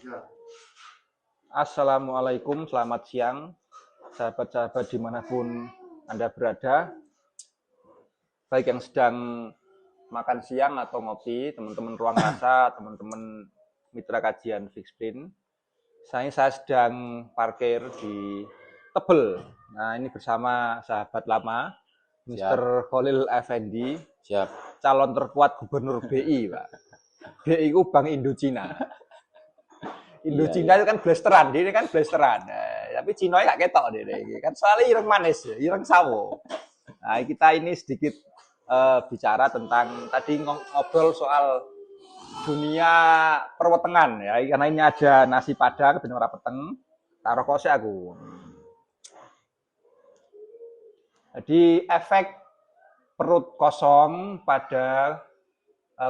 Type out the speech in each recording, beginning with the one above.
Ya. Assalamualaikum, selamat siang, sahabat-sahabat dimanapun Anda berada, baik yang sedang makan siang atau ngopi, teman-teman ruang rasa, teman-teman mitra kajian Fixpin. Saya sedang parkir di Tebel. Nah, ini bersama sahabat lama, Siap, Mr. Khalil Effendi, siap. calon terkuat gubernur BI, Pak. BI itu Bank Indochina. Indochina itu kan blasteran, dia ini kan blasteran. Tapi Cina gak ketok deh, kan soalnya ireng manis, ireng sawo. Nah, kita ini sedikit bicara tentang tadi ngobrol soal dunia perwetengan ya, karena ini ada nasi padang ben ora peteng, taruh kose aku. Jadi efek perut kosong pada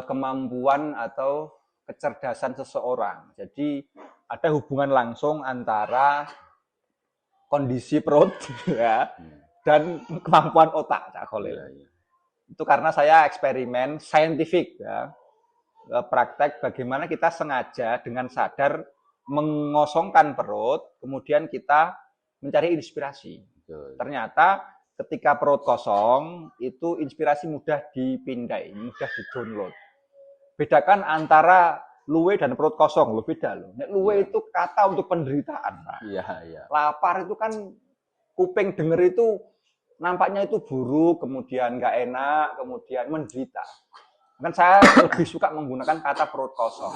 kemampuan atau kecerdasan seseorang. Jadi ada hubungan langsung antara kondisi perut ya dan kemampuan otak, Cak Khalil. Ya. Itu karena saya eksperimen saintifik ya, praktek bagaimana kita sengaja dengan sadar mengosongkan perut, kemudian kita mencari inspirasi. Betul. Ternyata ketika perut kosong itu inspirasi mudah dipindai, mudah didownload. Bedakan antara luwe dan perut kosong, lo beda lo. Nek luwe itu kata untuk penderitaan, Pak. Iya. Lapar itu kan kuping denger itu nampaknya itu buruk, kemudian nggak enak, kemudian menderita. Kan saya lebih suka menggunakan kata perut kosong.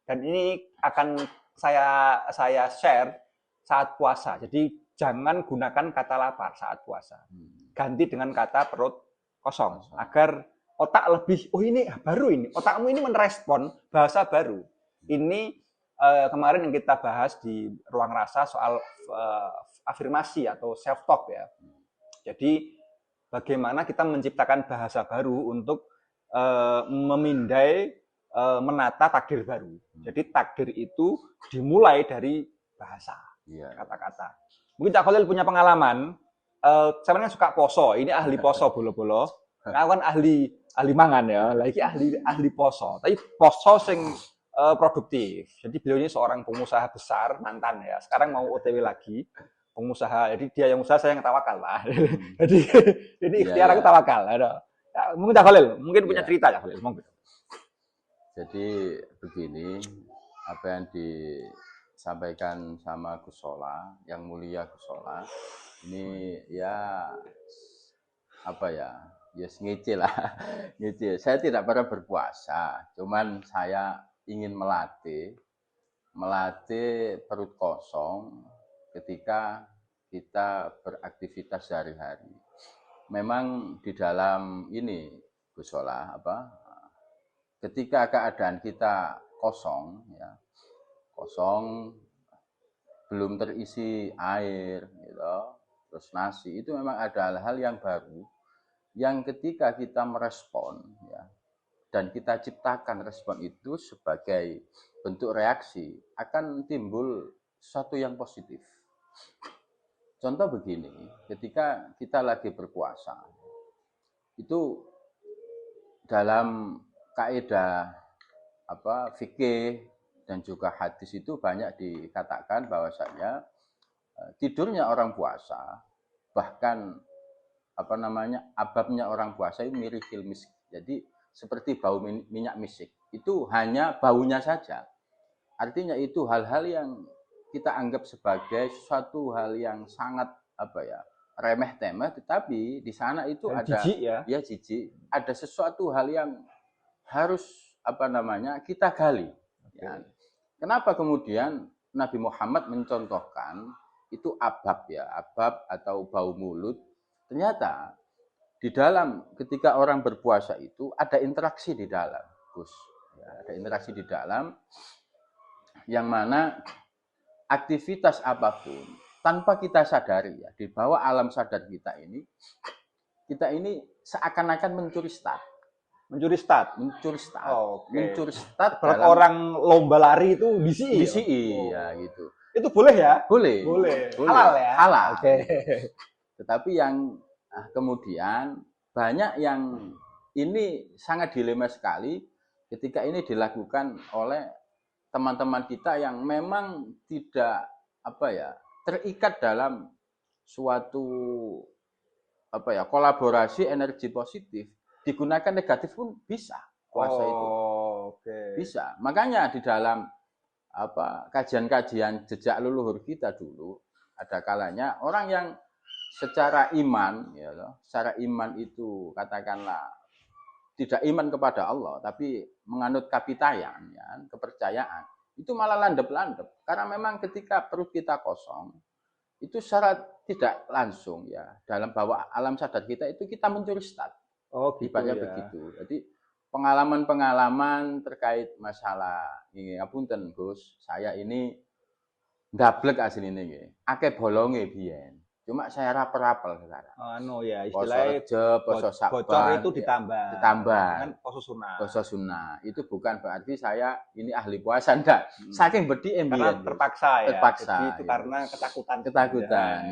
Dan ini akan saya share saat puasa. Jadi jangan gunakan kata lapar saat puasa. Ganti dengan kata perut kosong agar otak lebih, oh ini baru ini, otakmu ini merespon bahasa baru. Ini kemarin yang kita bahas di ruang rasa soal afirmasi atau self talk ya. Jadi bagaimana kita menciptakan bahasa baru untuk memindai, menata takdir baru. Jadi takdir itu dimulai dari bahasa, kata-kata. Mungkin Cak Khalil punya pengalaman, saya kan suka poso, ini ahli poso bolo-bolo. Aku kan ahli mangan ya, lagi ahli poso. Tapi poso sing produktif. Jadi beliau ini seorang pengusaha besar mantan ya. Sekarang mau OTW lagi, pengusaha. Jadi dia yang usaha, saya yang tawakal lah. Jadi ikhtiar aku tawakal. Ya, mungkin Cak Khalil, mungkin punya cerita Cak Khalil. Mungkin. Jadi begini, apa yang disampaikan sama Gus Sola, yang mulia Gus Sola, ini ya apa ya? Ya ngece lah, ngece. Saya tidak pernah berpuasa, cuman saya ingin melatih perut kosong ketika kita beraktivitas sehari-hari. Memang di dalam ini Gus Sola ketika keadaan kita kosong ya, kosong belum terisi air gitu, terus nasi, itu memang ada hal-hal yang baru yang ketika kita merespon ya, dan kita ciptakan respon itu sebagai bentuk reaksi, akan timbul sesuatu yang positif. Contoh begini, ketika kita lagi berpuasa, itu dalam kaidah fikih dan juga hadis itu banyak dikatakan bahwasanya tidurnya orang puasa, bahkan ababnya orang puasa itu mirip misk. Jadi seperti bau minyak misik. Itu hanya baunya saja. Artinya itu hal-hal yang kita anggap sebagai suatu hal yang sangat remeh temeh, tetapi di sana itu dan ada jijik, ada sesuatu hal yang harus kita gali. Ya. Kenapa kemudian Nabi Muhammad mencontohkan itu abab atau bau mulut? Ternyata di dalam ketika orang berpuasa itu ada interaksi di dalam, Gus. Ya, ada interaksi di dalam yang mana aktivitas apapun tanpa kita sadari ya, di bawah alam sadar kita ini seakan-akan mencuri start. Mencuri start. Mencuri start dalam orang lomba lari itu DCI ya gitu. Itu boleh ya? Boleh. Halal ya? Halal. Tetapi yang kemudian banyak yang ini sangat dilema sekali ketika ini dilakukan oleh teman-teman kita yang memang tidak terikat dalam suatu kolaborasi energi positif, digunakan negatif pun bisa puasa itu. Oke. Bisa. Makanya di dalam kajian-kajian jejak leluhur kita dulu, ada kalanya orang yang secara iman itu katakanlah tidak iman kepada Allah, tapi menganut kapitayan, ya, kepercayaan, itu malah landep-landep. Karena memang ketika perut kita kosong, itu secara tidak langsung ya dalam bawah alam sadar kita itu kita mencuri start. Gitu ya. Begitu. Jadi pengalaman-pengalaman terkait masalah ini ngapunten Gus, saya ini ndablek asline nggih. Akeh bolonge biyen. Cuma saya rapel-rapel sekarang. Istilahnya poso Saban. Bocor itu ditambah. Kan poso sunnah. Itu bukan berarti saya ini ahli puasa enggak. Saking bedike Karena mbiyen. Terpaksa. Jadi itu karena ketakutan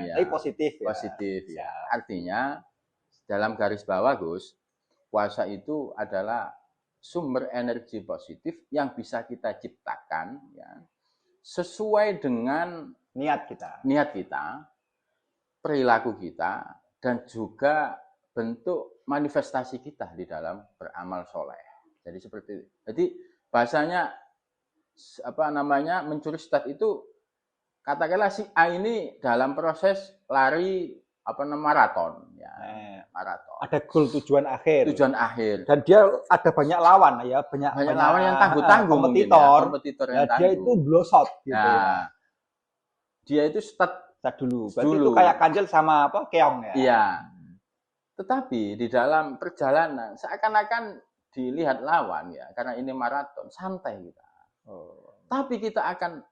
ya. Tapi positif ya. Positif ya. Artinya dalam garis bawah Gus, puasa itu adalah sumber energi positif yang bisa kita ciptakan ya sesuai dengan niat kita, perilaku kita, dan juga bentuk manifestasi kita di dalam beramal soleh. Jadi seperti itu. Jadi bahasanya mencuri start itu katakanlah si A ini dalam proses lari maraton ya. Maraton. Ada goal tujuan akhir. Dan dia ada banyak lawan ya, banyak lawan yang tangguh-tangguh kompetitor yang dia itu blosot gitu ya. Dia itu start dulu. Berarti itu kayak Kanjel sama keong ya. Iya. Tetapi di dalam perjalanan seakan-akan dilihat lawan ya, karena ini maraton, santai kita. Tapi kita akan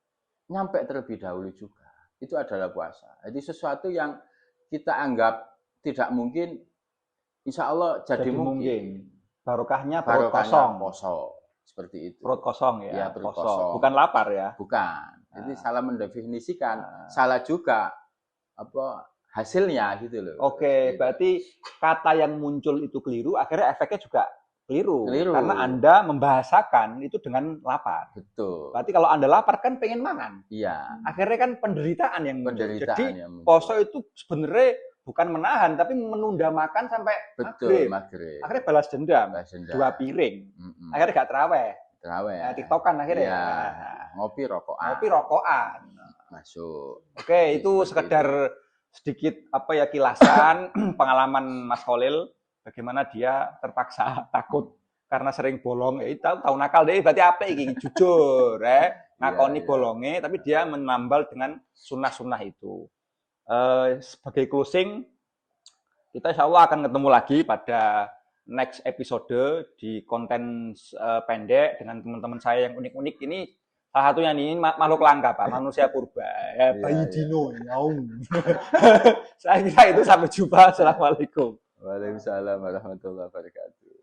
nyampe terlebih dahulu juga. Itu adalah puasa. Jadi sesuatu yang kita anggap tidak mungkin, insya Allah jadi mungkin. Barokahnya perut kosong. Seperti itu. Perut kosong ya. Perut kosong. Bukan lapar ya. Bukan. Jadi salah mendefinisikan, salah juga hasilnya gitu loh. Oke, berarti kata yang muncul itu keliru, akhirnya efeknya juga keliru. Karena Anda membahasakan itu dengan lapar. Betul. Berarti kalau Anda lapar kan pengen makan. Iya. Akhirnya kan penderitaan yang muncul. Jadi poso itu sebenarnya bukan menahan, tapi menunda makan sampai maghrib. Akhirnya balas dendam. 2 piring. Akhirnya gak terawih. TikTokan akhirnya. Ya. Ngopi rokokan. Masuk. Oke, itu sekedar sedikit kilasan pengalaman Mas Khalil, bagaimana dia terpaksa takut karena sering bolong. Tahu nakal deh, berarti apa iki jujur ngakoni bolonge, tapi dia menambal dengan sunnah-sunnah itu. Sebagai closing, kita insya Allah akan ketemu lagi pada next episode di konten pendek dengan teman-teman saya yang unik-unik. Ini salah satunya ini makhluk langka Pak, manusia purba, bayi dino, nyaung. Saya kira itu, sampai jumpa. Assalamualaikum. Waalaikumsalam warahmatullahi wabarakatuh.